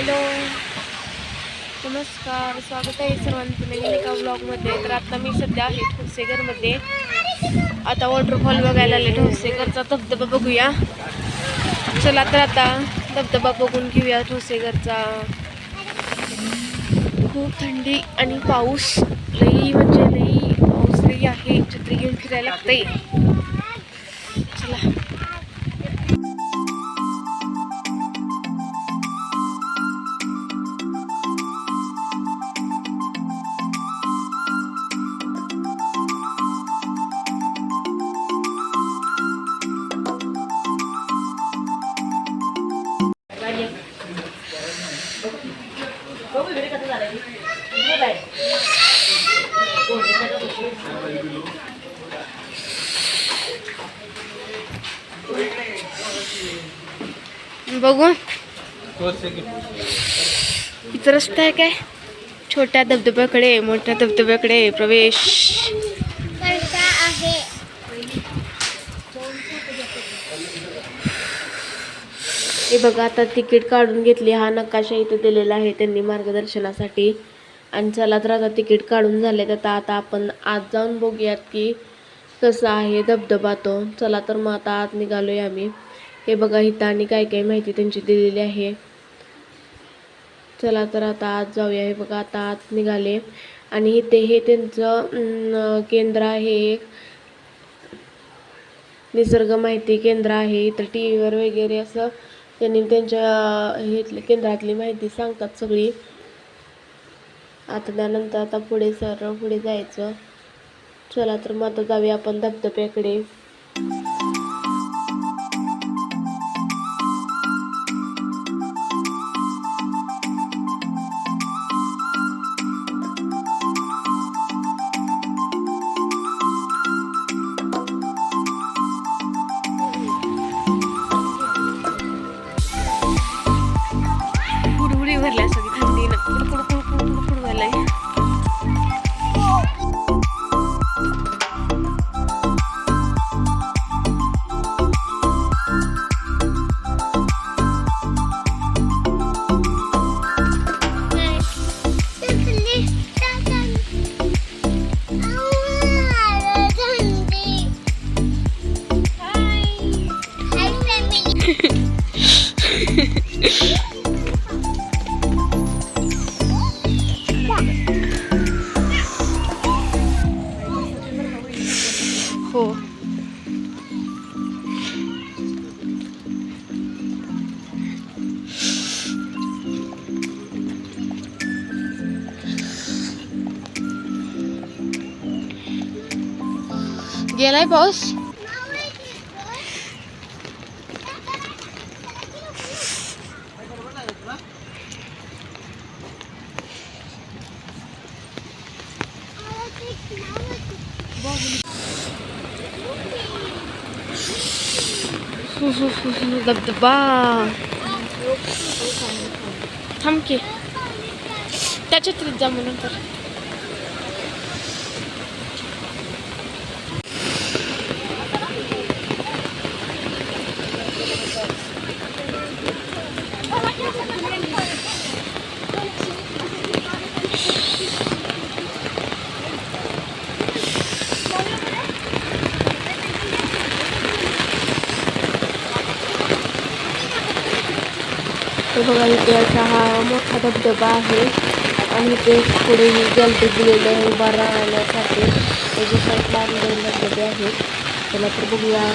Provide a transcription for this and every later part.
Hello नमस्कार, स्वागत आहे सर्वांचं नवीन एका ब्लॉगमध्ये. तर आता मी सध्या आहे ठोसेघरमध्ये. आता वॉटरफॉल बघायला आले. ठोसेघरचा धबधबा बघूया. चला तर आता धबधबा बघून घेऊया ठोसेघरचा. खूप थंडी आणि पाऊस लई म्हणजे लई पाऊस लई आहे. छत्री घेऊन फिरायला लागतंय. चला बघू इथं रस्ता आहे काय? छोट्या धबधब्याकडे मोठ्या धबधब्याकडे प्रवेश आहे. हे बघा, आता तिकीट काढून घेतली. हा नकाशा इथं दिलेला आहे त्यांनी मार्गदर्शनासाठी. आणि चला तर आता तिकीट काढून झाले. तर आता आपण आत जाऊन बघूयात की कसा आहे धबधबा तो. चला तर मग आता आत निघालोय आम्ही. हे बघा, इथं आणि काय काय माहिती त्यांची दिलेली आहे. चला तर आता आत जाऊया. हे बघा, आता आत निघाले. आणि इथे हे त्यांचं केंद्र आहे, एक निसर्ग माहिती केंद्र आहे. इथं टीव्हीवर वगैरे असं त्यांनी त्यांच्या केंद्रातली माहिती सांगतात सगळी. आता त्यानंतर आता पुढे पुढे जायचं. चला तर मग आता जाऊया आपण धबधब्याकडे. हुडहुडी भरल्या सगळी थंडीनं. कुडकुड भरलंय. हो, गेलाय पाऊस. धबधबा थांब की त्याच्या त्रीत जा म्हणून. तर बघा, इथे असा हा मोठा धबधबा आहे. आणि ते पुढे गॅलरी दिलेलं आहे उभा राहण्यासाठी. त्याच्या साईडला दोन धबधबे आहेत. चला तर बघूया.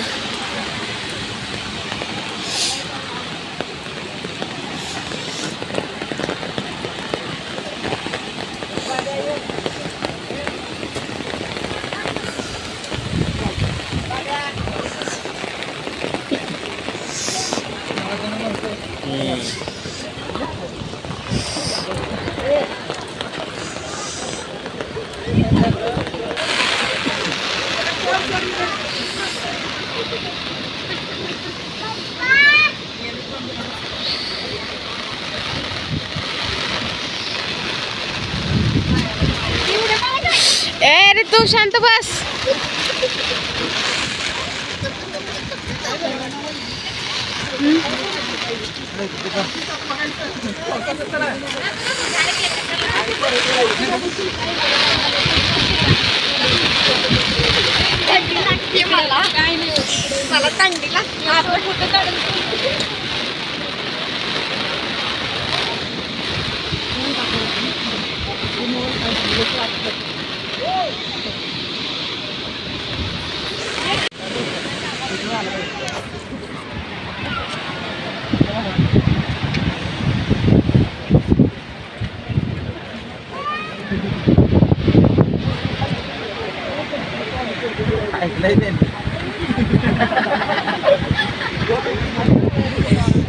अरे तू शांत बस. मला थंडी लागते.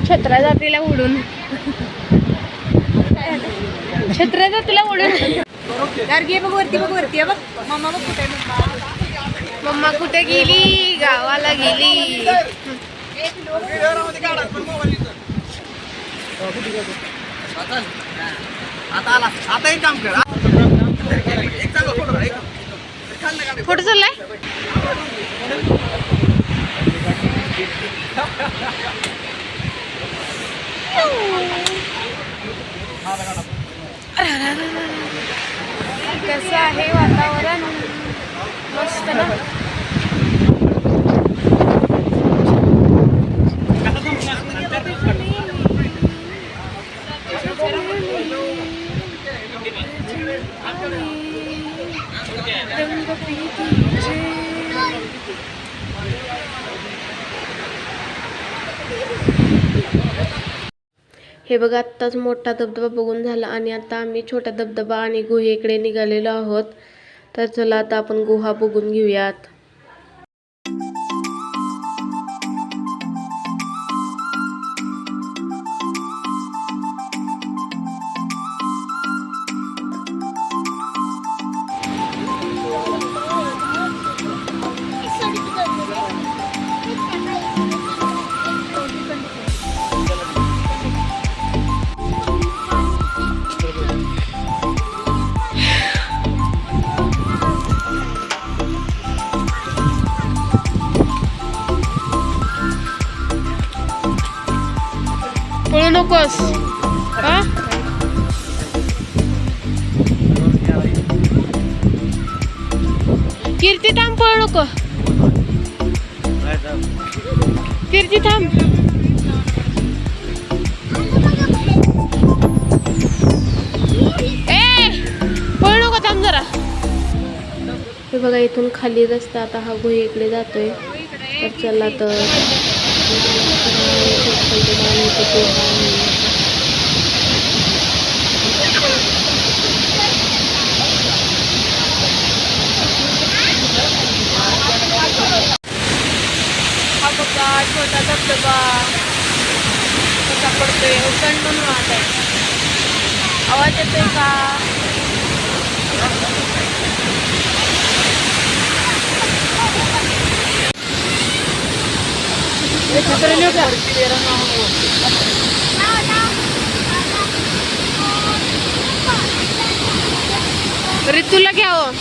छत्रा जातीला उडून छत्रा जातीला उडून बघ वरती बघ. मम्मा कुठे गेली? गावाला गेली. आता एक काम कर, फोटो चाललाय. कसं आहे वातावरण? मस्त ना. हे बघा, आत्ताच मोठा धबधबा बघून झाला आणि आता आम्ही छोटा धबधबा आणि गुहेकडे निघालेलो आहोत. तर चला आता आपण गुहा बघून घेऊयात. पळू नकोस. हा, कीर्ती थांब, पळू नको. कीर्ती थांब. पळू नको, थांब जरा. हे बघा, इथून खाली रस्ता आता हा गुहेकडे जातोय. तर चला तर हा बघा छोटा धबधबा कसा पडतोय. उकंडून वाहत आहे. आवाज येतोय का? ऋतूला घ्यावं.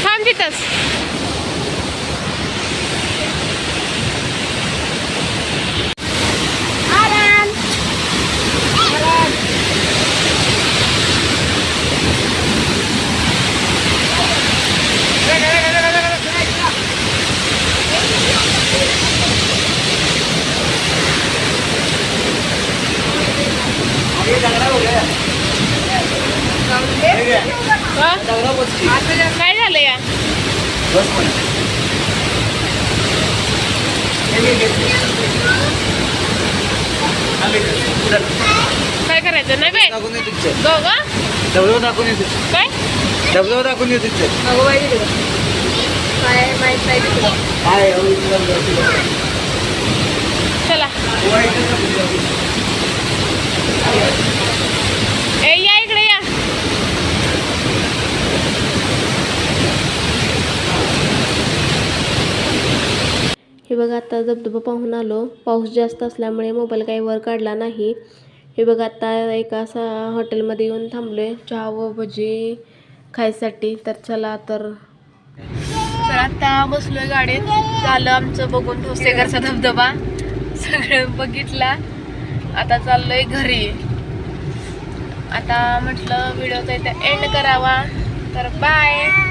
थांब तिथंच. काय झालं या? काय करायचं नाही बाय? धबधबा दाखवून येते. काय धबधबा दाखवून येते. चला या इकडे या. हे बघा, आता धबधबा पाहून आलो. पाऊस जास्त असल्यामुळे मोबाईल काही वर काढला नाही. हे बघा आता एका असा हॉटेलमध्ये येऊन थांबलोय चहा व भजी खायसाठी. तर चला तर आता बसलोय गाडीत. झालं आमचं बघून ठोसेघरचा धबधबा सगळं बघितला. आता चाललोय घरी. आता म्हटलं व्हिडिओचा इथे एंड करावा. तर बाय.